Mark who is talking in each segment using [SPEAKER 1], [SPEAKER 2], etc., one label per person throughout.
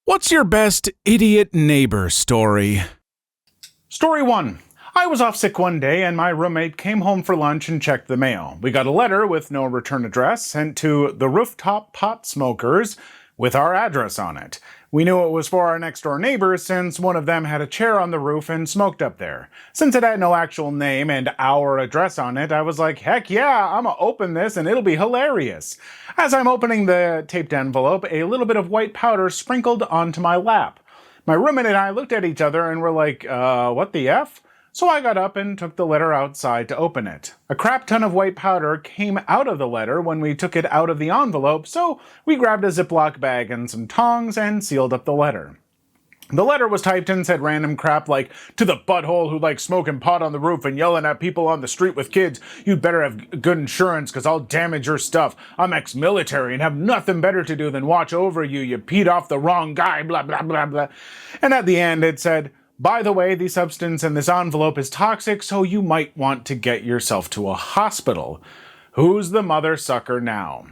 [SPEAKER 1] What's your best idiot neighbor story?
[SPEAKER 2] Story 1. I was off sick one day and my roommate came home for lunch and checked the mail. We got a letter with no return address sent to the Rooftop Pot Smokers with our address on it. We knew it was for our next door neighbors since one of them had a chair on the roof and smoked up there. Since it had no actual name and our address on it, I was like, heck yeah, I'm gonna open this and it'll be hilarious. As I'm opening the taped envelope, a little bit of white powder sprinkled onto my lap. My roommate and I looked at each other and were like, what the F? So I got up and took the letter outside to open it. A crap ton of white powder came out of the letter when we took it out of the envelope, so we grabbed a Ziploc bag and some tongs and sealed up the letter. The letter was typed and said random crap like, "To the butthole who likes smoking pot on the roof and yelling at people on the street with kids, you'd better have good insurance because I'll damage your stuff. I'm ex-military and have nothing better to do than watch over you. You peed off the wrong guy, blah, blah, blah, blah." And at the end it said, "By the way, the substance in this envelope is toxic, so you might want to get yourself to a hospital. Who's the mother sucker now?"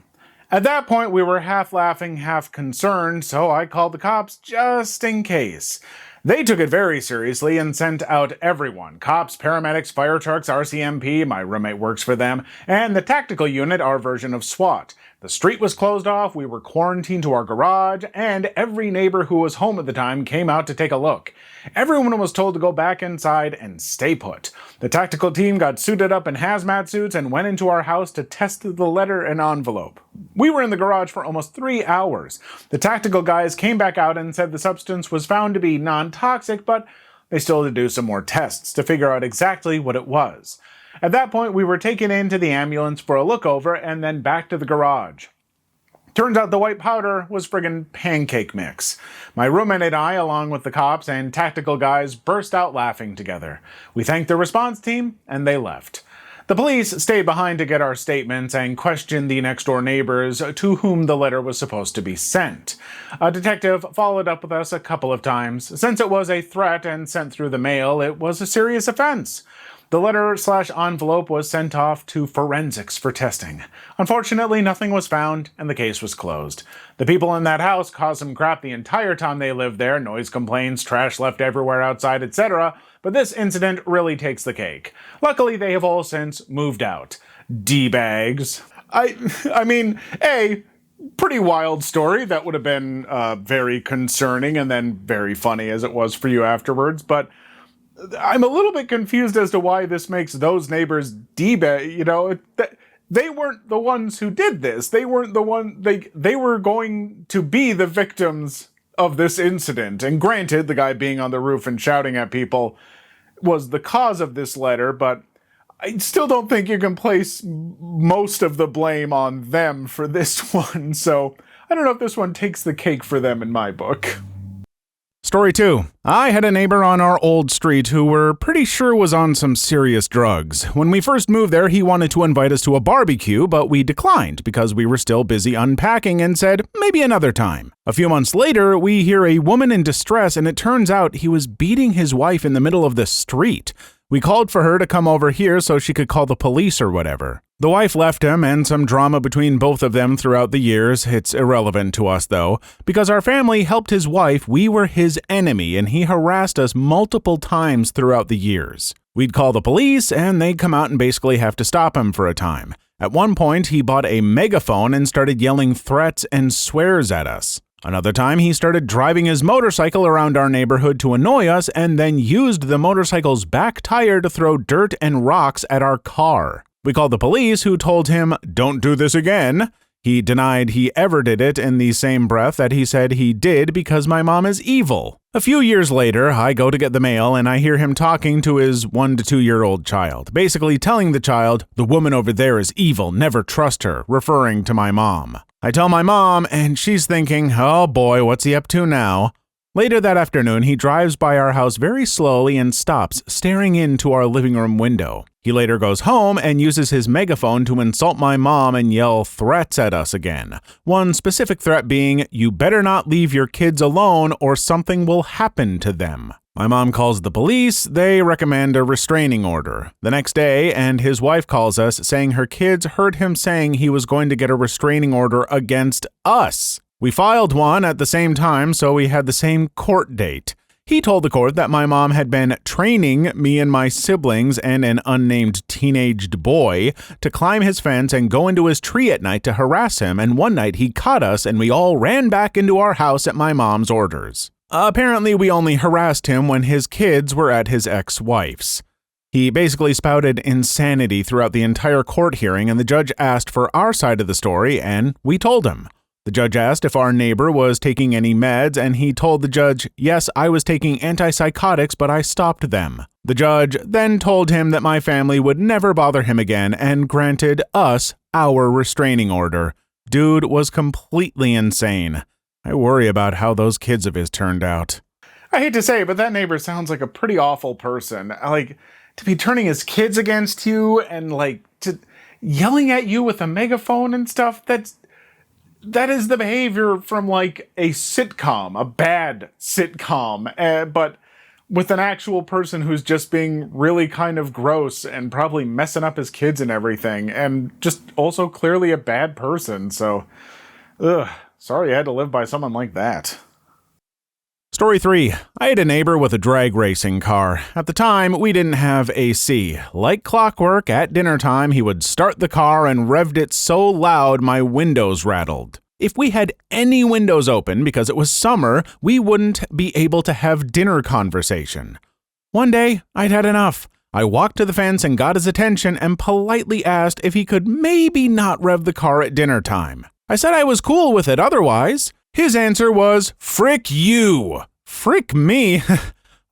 [SPEAKER 2] At that point, we were half laughing, half concerned, so I called the cops just in case. They took it very seriously and sent out everyone. Cops, paramedics, fire trucks, RCMP, my roommate works for them, and the tactical unit, our version of SWAT. The street was closed off, we were quarantined to our garage, and every neighbor who was home at the time came out to take a look. Everyone was told to go back inside and stay put. The tactical team got suited up in hazmat suits and went into our house to test the letter and envelope. We were in the garage for almost 3 hours. The tactical guys came back out and said the substance was found to be non-toxic, but they still had to do some more tests to figure out exactly what it was. At that point, we were taken into the ambulance for a look over and then back to the garage. Turns out the white powder was friggin' pancake mix. My roommate and I, along with the cops and tactical guys, burst out laughing together. We thanked the response team, and they left. The police stayed behind to get our statements and question the next-door neighbors to whom the letter was supposed to be sent. A detective followed up with us a couple of times. Since it was a threat and sent through the mail, it was a serious offense. The letter/envelope was sent off to forensics for testing. Unfortunately, nothing was found, and the case was closed. The people in that house caused some crap the entire time they lived there, noise complaints, trash left everywhere outside, etc., but this incident really takes the cake. Luckily, they have all since moved out. D-bags. I mean, pretty wild story. That would have been very concerning and then very funny as it was for you afterwards, but I'm a little bit confused as to why this makes those neighbors D-bag, they weren't the ones who did this. They weren't the one, they were going to be the victims of this incident. And granted, the guy being on the roof and shouting at people was the cause of this letter, but I still don't think you can place most of the blame on them for this one. So I don't know if this one takes the cake for them in my book.
[SPEAKER 1] Story 2. I had a neighbor on our old street who we're pretty sure was on some serious drugs. When we first moved there, he wanted to invite us to a barbecue, but we declined because we were still busy unpacking and said, maybe another time. A few months later, we hear a woman in distress, and it turns out he was beating his wife in the middle of the street. We called for her to come over here so she could call the police or whatever. The wife left him, and some drama between both of them throughout the years. It's irrelevant to us, though. Because our family helped his wife, we were his enemy, and he harassed us multiple times throughout the years. We'd call the police, and they'd come out and basically have to stop him for a time. At one point, he bought a megaphone and started yelling threats and swears at us. Another time, he started driving his motorcycle around our neighborhood to annoy us and then used the motorcycle's back tire to throw dirt and rocks at our car. We called the police, who told him, "Don't do this again." He denied he ever did it in the same breath that he said he did because my mom is evil. A few years later, I go to get the mail and I hear him talking to his 1 to 2 year old child, basically telling the child, "The woman over there is evil, never trust her," referring to my mom. I tell my mom, and she's thinking, oh boy, what's he up to now? Later that afternoon, he drives by our house very slowly and stops, staring into our living room window. He later goes home and uses his megaphone to insult my mom and yell threats at us again. One specific threat being, "You better not leave your kids alone or something will happen to them." My mom calls the police. They recommend a restraining order. The next day, and his wife calls us saying her kids heard him saying he was going to get a restraining order against us. We filed one at the same time, so we had the same court date. He told the court that my mom had been training me and my siblings and an unnamed teenaged boy to climb his fence and go into his tree at night to harass him, and one night he caught us and we all ran back into our house at my mom's orders. Apparently, we only harassed him when his kids were at his ex-wife's. He basically spouted insanity throughout the entire court hearing, and the judge asked for our side of the story, and we told him. The judge asked if our neighbor was taking any meds, and he told the judge, yes, I was taking antipsychotics, but I stopped them. The judge then told him that my family would never bother him again and granted us our restraining order. Dude was completely insane. I worry about how those kids of his turned out.
[SPEAKER 2] I hate to say it, but that neighbor sounds like a pretty awful person. Like, to be turning his kids against you and, like, to yelling at you with a megaphone and stuff, that is the behavior from, like, a sitcom, a bad sitcom, but with an actual person who's just being really kind of gross and probably messing up his kids and everything, and just also clearly a bad person, so, sorry I had to live by someone like that.
[SPEAKER 1] Story 3. I had a neighbor with a drag racing car. At the time, we didn't have AC. Like clockwork, at dinner time, he would start the car and revved it so loud my windows rattled. If we had any windows open because it was summer, we wouldn't be able to have dinner conversation. One day, I'd had enough. I walked to the fence and got his attention and politely asked if he could maybe not rev the car at dinner time. I said I was cool with it otherwise. His answer was, frick you. Frick me?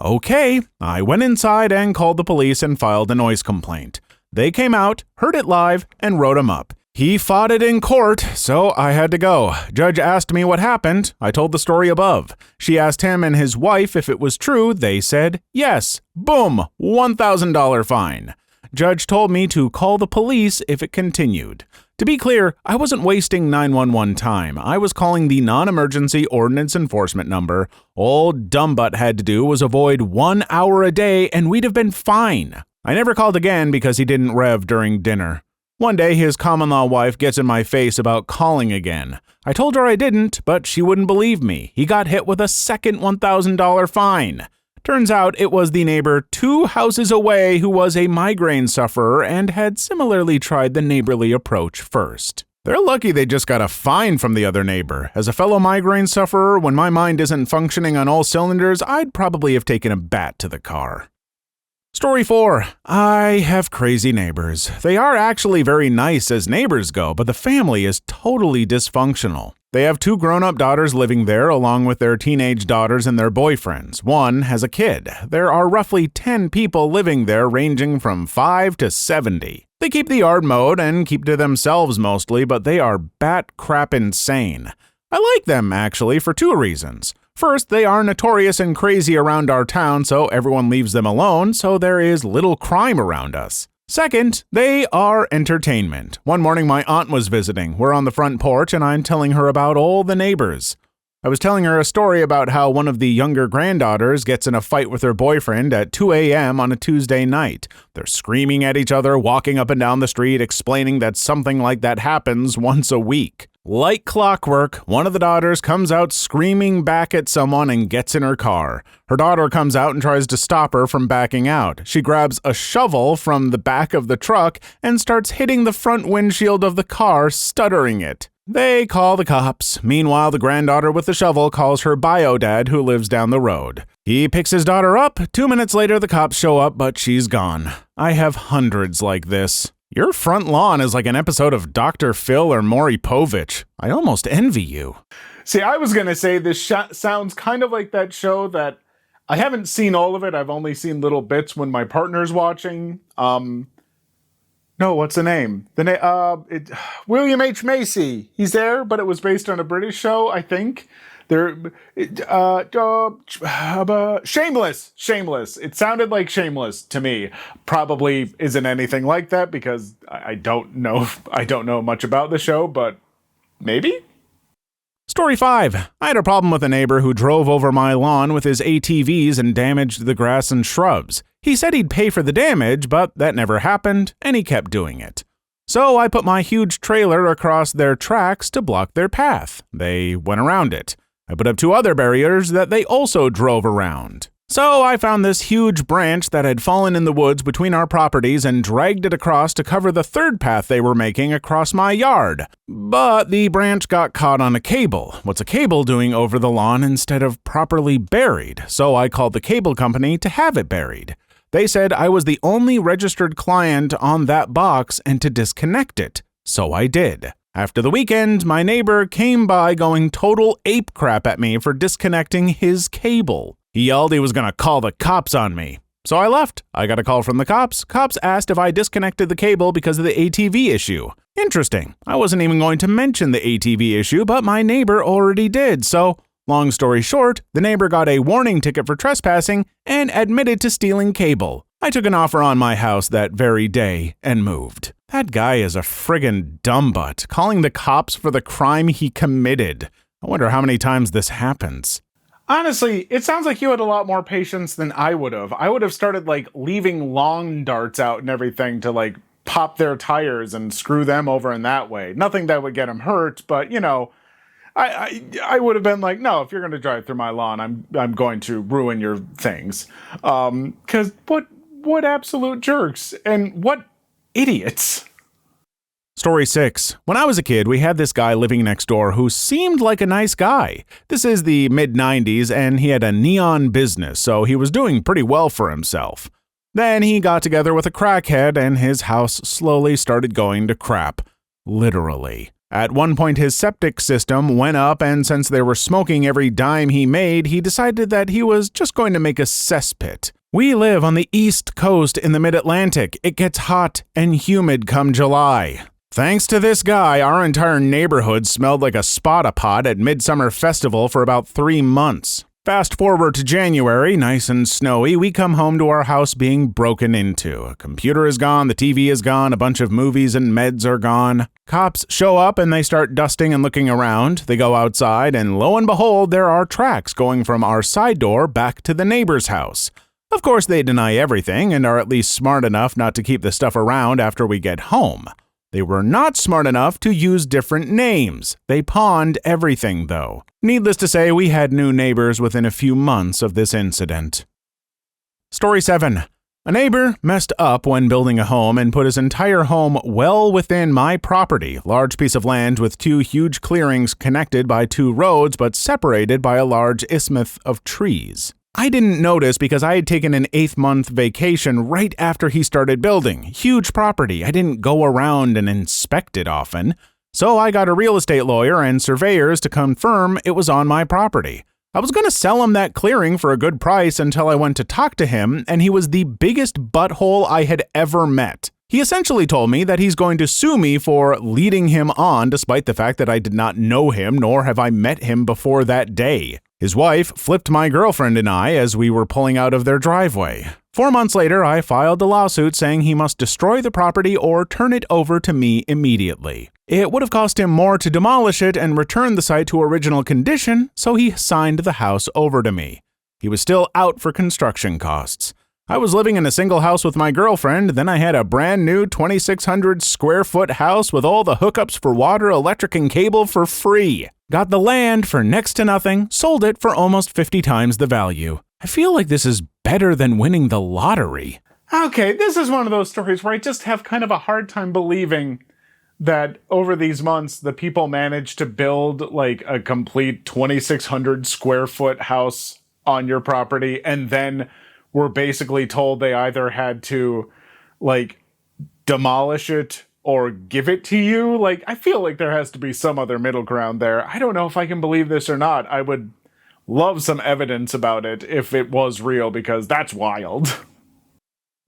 [SPEAKER 1] Okay, I went inside and called the police and filed a noise complaint. They came out, heard it live, and wrote him up. He fought it in court, so I had to go. Judge asked me what happened. I told the story above. She asked him and his wife if it was true. They said yes. Boom, $1,000 fine. Judge told me to call the police if it continued. To be clear, I wasn't wasting 911 time. I was calling the non-emergency ordinance enforcement number. All Dumbbutt had to do was avoid 1 hour a day and we'd have been fine. I never called again because he didn't rev during dinner. One day, his common-law wife gets in my face about calling again. I told her I didn't, but she wouldn't believe me. He got hit with a second $1,000 fine. Turns out it was the neighbor 2 houses away who was a migraine sufferer and had similarly tried the neighborly approach first. They're lucky they just got a fine from the other neighbor. As a fellow migraine sufferer, when my mind isn't functioning on all cylinders, I'd probably have taken a bat to the car. Story 4. I have crazy neighbors. They are actually very nice as neighbors go, but the family is totally dysfunctional. They have 2 grown-up daughters living there along with their teenage daughters and their boyfriends. One has a kid. There are roughly 10 people living there ranging from 5 to 70. They keep the yard mowed and keep to themselves mostly, but they are bat crap insane. I like them actually for 2 reasons. First, they are notorious and crazy around our town, so everyone leaves them alone, so there is little crime around us. Second, they are entertainment. One morning my aunt was visiting. We're on the front porch and I'm telling her about all the neighbors. I was telling her a story about how one of the younger granddaughters gets in a fight with her boyfriend at 2 a.m. on a Tuesday night. They're screaming at each other, walking up and down the street, explaining that something like that happens once a week. Like clockwork, one of the daughters comes out screaming back at someone and gets in her car. Her daughter comes out and tries to stop her from backing out. She grabs a shovel from the back of the truck and starts hitting the front windshield of the car, stuttering it. They call the cops. Meanwhile, the granddaughter with the shovel calls her bio dad who lives down the road. He picks his daughter up. 2 minutes later, the cops show up, but she's gone. I have hundreds like this. Your front lawn is like an episode of Dr. Phil or Maury Povich. I almost envy you.
[SPEAKER 2] See, I was going to say this sounds kind of like that show that I haven't seen all of it. I've only seen little bits when my partner's watching. No, what's the name? William H. Macy. He's there, but it was based on a British show, I think. Shameless. It sounded like Shameless to me. Probably isn't anything like that because I don't know much about the show, but maybe?
[SPEAKER 1] Story 5. I had a problem with a neighbor who drove over my lawn with his ATVs and damaged the grass and shrubs. He said he'd pay for the damage, but that never happened, and he kept doing it. So I put my huge trailer across their tracks to block their path. They went around it. I put up 2 other barriers that they also drove around. So I found this huge branch that had fallen in the woods between our properties and dragged it across to cover the 3rd path they were making across my yard. But the branch got caught on a cable. What's a cable doing over the lawn instead of properly buried? So I called the cable company to have it buried. They said I was the only registered client on that box and to disconnect it. So I did. After the weekend, my neighbor came by going total ape crap at me for disconnecting his cable. He yelled he was going to call the cops on me. So I left. I got a call from the cops. Cops asked if I disconnected the cable because of the ATV issue. Interesting. I wasn't even going to mention the ATV issue, but my neighbor already did. So, long story short, the neighbor got a warning ticket for trespassing and admitted to stealing cable. I took an offer on my house that very day and moved. That guy is a friggin' dumbbutt, calling the cops for the crime he committed. I wonder how many times this happens.
[SPEAKER 2] Honestly, it sounds like you had a lot more patience than I would have. I would have started leaving lawn darts out and everything to pop their tires and screw them over in that way. Nothing that would get them hurt, but I would have been like, no, if you're going to drive through my lawn, I'm going to ruin your things. 'Cause what absolute jerks and what idiots.
[SPEAKER 1] Story 6. When I was a kid, we had this guy living next door who seemed like a nice guy. This is the mid-90s, and he had a neon business, so he was doing pretty well for himself. Then he got together with a crackhead, and his house slowly started going to crap. Literally. At one point, his septic system went up, and since they were smoking every dime he made, he decided that he was just going to make a cesspit. We live on the East Coast in the Mid-Atlantic. It gets hot and humid come July. Thanks to this guy, our entire neighborhood smelled like a spot-a-pot at Midsummer Festival for about 3 months. Fast forward to January, nice and snowy, we come home to our house being broken into. A computer is gone, the TV is gone, a bunch of movies and meds are gone. Cops show up and they start dusting and looking around. They go outside and lo and behold, there are tracks going from our side door back to the neighbor's house. Of course, they deny everything and are at least smart enough not to keep the stuff around after we get home. They were not smart enough to use different names. They pawned everything, though. Needless to say, we had new neighbors within a few months of this incident. Story 7. A neighbor messed up when building a home and put his entire home well within my property, large piece of land with 2 huge clearings connected by 2 roads but separated by a large isthmus of trees. I didn't notice because I had taken an 8-month vacation right after he started building. Huge property. I didn't go around and inspect it often. So I got a real estate lawyer and surveyors to confirm it was on my property. I was going to sell him that clearing for a good price until I went to talk to him, and he was the biggest butthole I had ever met. He essentially told me that he's going to sue me for leading him on despite the fact that I did not know him nor have I met him before that day. His wife flipped my girlfriend and I as we were pulling out of their driveway. 4 months later, I filed a lawsuit saying he must destroy the property or turn it over to me immediately. It would have cost him more to demolish it and return the site to original condition, so he signed the house over to me. He was still out for construction costs. I was living in a single house with my girlfriend, then I had a brand new 2,600 square foot house with all the hookups for water, electric, and cable for free. Got the land for next to nothing, sold it for almost 50 times the value. I feel like this is better than winning the lottery.
[SPEAKER 2] Okay, this is one of those stories where I just have kind of a hard time believing that over these months, the people managed to build a complete 2,600 square foot house on your property and then were basically told they either had to demolish it or give it to you. I feel like there has to be some other middle ground there. I don't know if I can believe this or not. I would love some evidence about it if it was real, because that's wild.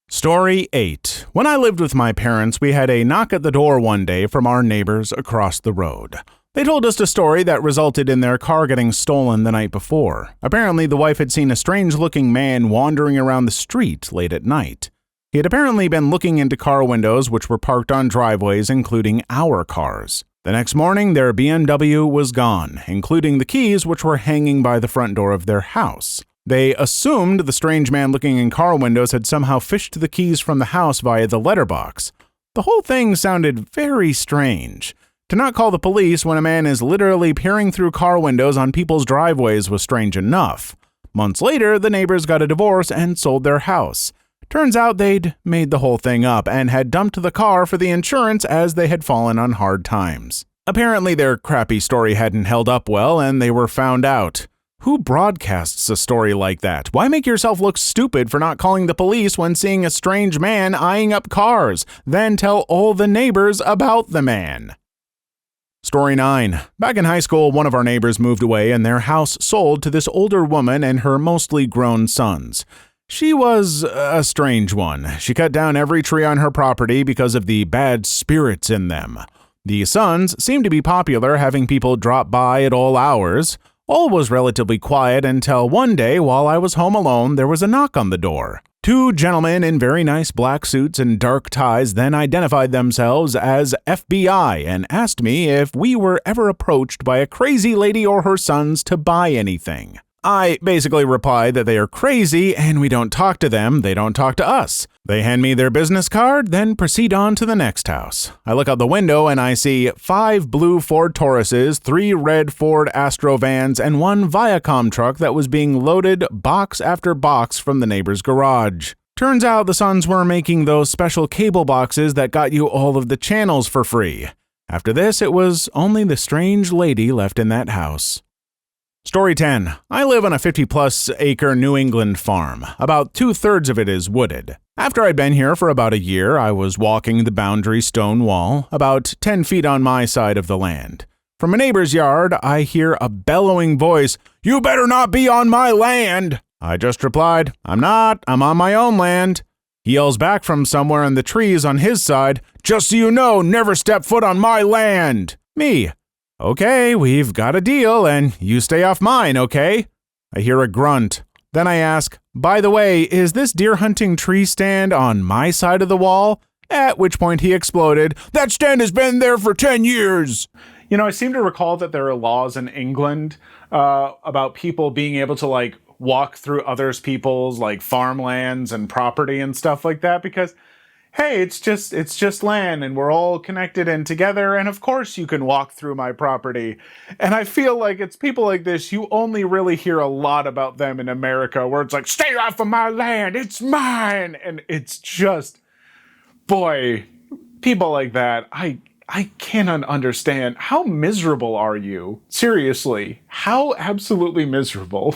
[SPEAKER 1] Story 8. When I lived with my parents, we had a knock at the door one day from our neighbors across the road. They told us a story that resulted in their car getting stolen the night before. Apparently, the wife had seen a strange-looking man wandering around the street late at night. He had apparently been looking into car windows which were parked on driveways, including our cars. The next morning, their BMW was gone, including the keys which were hanging by the front door of their house. They assumed the strange man looking in car windows had somehow fished the keys from the house via the letterbox. The whole thing sounded very strange. To not call the police when a man is literally peering through car windows on people's driveways was strange enough. Months later, the neighbors got a divorce and sold their house. Turns out they'd made the whole thing up and had dumped the car for the insurance as they had fallen on hard times. Apparently their crappy story hadn't held up well and they were found out. Who broadcasts a story like that? Why make yourself look stupid for not calling the police when seeing a strange man eyeing up cars, then tell all the neighbors about the man? Story 9. Back in high school, one of our neighbors moved away and their house sold to this older woman and her mostly grown sons. She was a strange one. She cut down every tree on her property because of the bad spirits in them. The sons seemed to be popular, having people drop by at all hours. All was relatively quiet until one day, while I was home alone, there was a knock on the door. Two gentlemen in very nice black suits and dark ties then identified themselves as FBI and asked me if we were ever approached by a crazy lady or her sons to buy anything. I basically replied that they are crazy and we don't talk to them, they don't talk to us. They hand me their business card, then proceed on to the next house. I look out the window and I see 5 blue Ford Tauruses, 3 red Ford Astro vans, and 1 Viacom truck that was being loaded box after box from the neighbor's garage. Turns out the sons were making those special cable boxes that got you all of the channels for free. After this, it was only the strange lady left in that house. Story 10. I live on a 50-plus acre New England farm. About 2/3 of it is wooded. After I'd been here for about a year, I was walking the boundary stone wall, about 10 feet on my side of the land. From a neighbor's yard, I hear a bellowing voice, "You better not be on my land!" I just replied, "I'm not, I'm on my own land." He yells back from somewhere in the trees on his side, "Just so you know, never step foot on my land!" Me. "Okay, we've got a deal, and you stay off mine, okay?" I hear a grunt. Then I ask, "By the way, is this deer hunting tree stand on my side of the wall?" At which point he exploded, "That stand has been there for 10 years!"
[SPEAKER 2] You know, I seem to recall that there are laws in England about people being able to, walk through others people's, farmlands and property and stuff like that because, hey, it's just land and we're all connected and together and of course you can walk through my property. And I feel like it's people like this, you only really hear a lot about them in America where it's like, "Stay off of my land, it's mine!" And it's just, boy, people like that, I cannot understand. How miserable are you? Seriously, how absolutely miserable.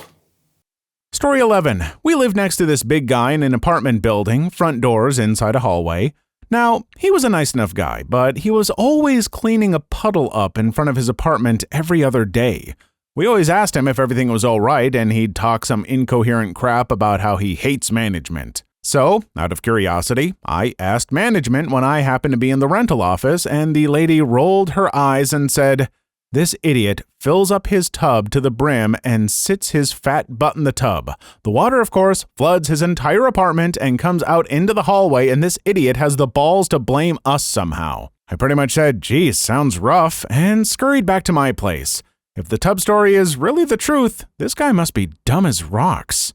[SPEAKER 1] Story 11. We live next to this big guy in an apartment building, front doors inside a hallway. Now, he was a nice enough guy, but he was always cleaning a puddle up in front of his apartment every other day. We always asked him if everything was all right, and he'd talk some incoherent crap about how he hates management. So, out of curiosity, I asked management when I happened to be in the rental office, and the lady rolled her eyes and said, "This idiot fills up his tub to the brim and sits his fat butt in the tub. The water, of course, floods his entire apartment and comes out into the hallway, and this idiot has the balls to blame us somehow." I pretty much said, "Geez, sounds rough," and scurried back to my place. If the tub story is really the truth, this guy must be dumb as rocks.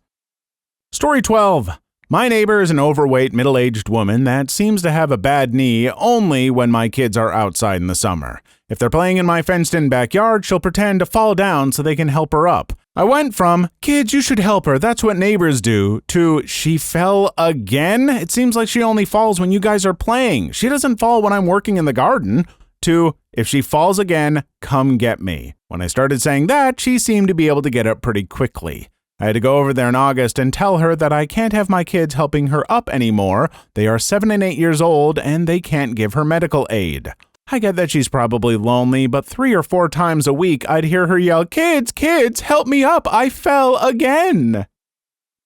[SPEAKER 1] Story 12. My neighbor is an overweight, middle-aged woman that seems to have a bad knee only when my kids are outside in the summer. If they're playing in my fenced-in backyard, she'll pretend to fall down so they can help her up. I went from, "Kids, you should help her, that's what neighbors do," to, "She fell again? It seems like she only falls when you guys are playing. She doesn't fall when I'm working in the garden," to, "If she falls again, come get me." When I started saying that, she seemed to be able to get up pretty quickly. I had to go over there in August and tell her that I can't have my kids helping her up anymore. They are 7 and 8 years old and they can't give her medical aid. I get that she's probably lonely, but 3 or 4 times a week I'd hear her yell, "Kids, kids, help me up, I fell again."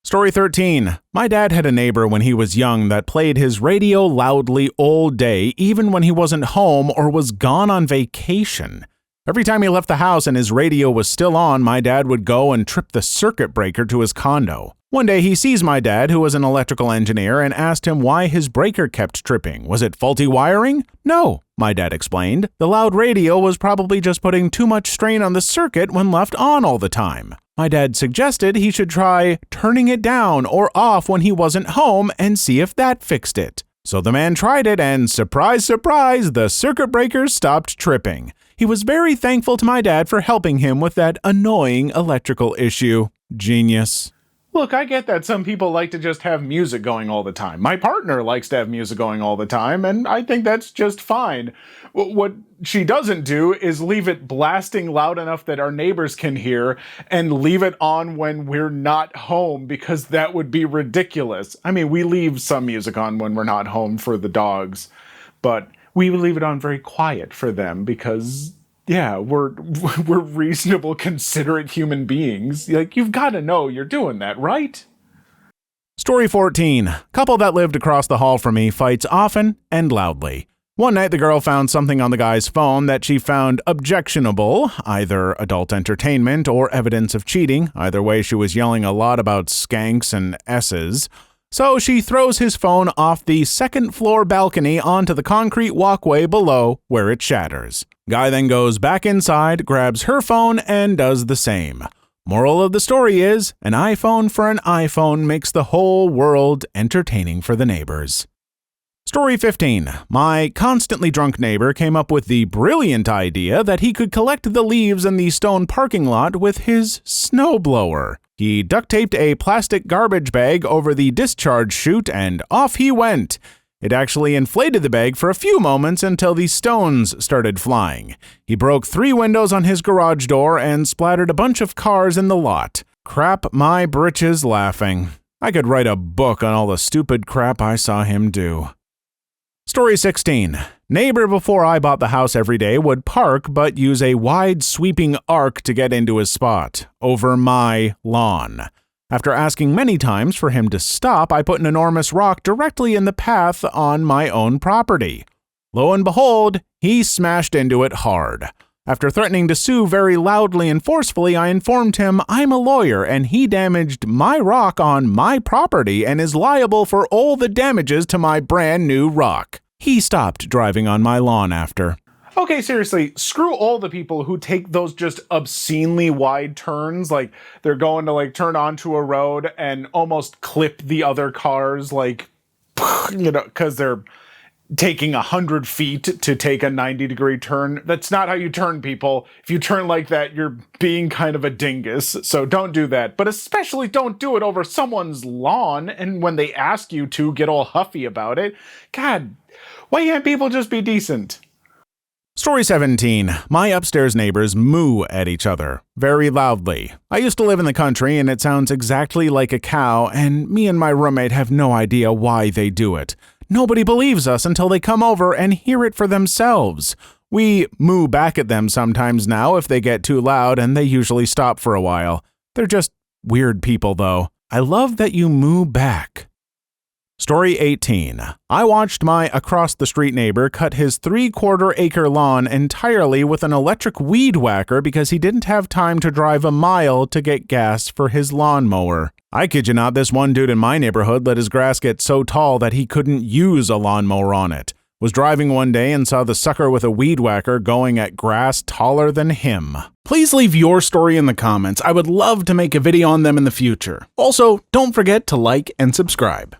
[SPEAKER 1] Story 13. My dad had a neighbor when he was young that played his radio loudly all day, even when he wasn't home or was gone on vacation. Every time he left the house and his radio was still on, my dad would go and trip the circuit breaker to his condo. One day he sees my dad, who was an electrical engineer, and asked him why his breaker kept tripping. Was it faulty wiring? No, my dad explained. The loud radio was probably just putting too much strain on the circuit when left on all the time. My dad suggested he should try turning it down or off when he wasn't home and see if that fixed it. So the man tried it and surprise, surprise, the circuit breakers stopped tripping. He was very thankful to my dad for helping him with that annoying electrical issue. Genius.
[SPEAKER 2] Look, I get that some people like to just have music going all the time. My partner likes to have music going all the time, and I think that's just fine. What she doesn't do is leave it blasting loud enough that our neighbors can hear and leave it on when we're not home, because that would be ridiculous. I mean, we leave some music on when we're not home for the dogs, but we leave it on very quiet for them because yeah, we're reasonable, considerate human beings. Like, you've got to know you're doing that, right?
[SPEAKER 1] Story 14. Couple that lived across the hall from me fights often and loudly. One night the girl found something on the guy's phone that she found objectionable, either adult entertainment or evidence of cheating. Either way, she was yelling a lot about skanks and S's. So she throws his phone off the second floor balcony onto the concrete walkway below, where it shatters. Guy then goes back inside, grabs her phone, and does the same. Moral of the story is, an iPhone for an iPhone makes the whole world entertaining for the neighbors. Story 15. My constantly drunk neighbor came up with the brilliant idea that he could collect the leaves in the stone parking lot with his snowblower. He duct taped a plastic garbage bag over the discharge chute and off he went. It actually inflated the bag for a few moments until the stones started flying. He broke 3 windows on his garage door and splattered a bunch of cars in the lot. Crap my britches laughing. I could write a book on all the stupid crap I saw him do. Story 16. Neighbor before I bought the house every day would park but use a wide sweeping arc to get into his spot, over my lawn. After asking many times for him to stop, I put an enormous rock directly in the path on my own property. Lo and behold, he smashed into it hard. After threatening to sue very loudly and forcefully, I informed him I'm a lawyer and he damaged my rock on my property and is liable for all the damages to my brand new rock. He stopped driving on my lawn after.
[SPEAKER 2] Okay, seriously, screw all the people who take those just obscenely wide turns, like they're going to turn onto a road and almost clip the other cars, because they're taking 100 feet to take a 90-degree turn. That's not how you turn, people. If you turn like that, you're being kind of a dingus, so don't do that. But especially don't do it over someone's lawn, and when they ask you to, get all huffy about it. God, why can't people just be decent?
[SPEAKER 1] Story 17. My upstairs neighbors moo at each other, very loudly. I used to live in the country and it sounds exactly like a cow, and me and my roommate have no idea why they do it. Nobody believes us until they come over and hear it for themselves. We moo back at them sometimes now if they get too loud, and they usually stop for a while. They're just weird people, though. I love that you moo back. Story 18. I watched my across-the-street neighbor cut his 3/4-acre lawn entirely with an electric weed whacker because he didn't have time to drive a mile to get gas for his lawnmower. I kid you not, this one dude in my neighborhood let his grass get so tall that he couldn't use a lawnmower on it. Was driving one day and saw the sucker with a weed whacker going at grass taller than him. Please leave your story in the comments. I would love to make a video on them in the future. Also, don't forget to like and subscribe.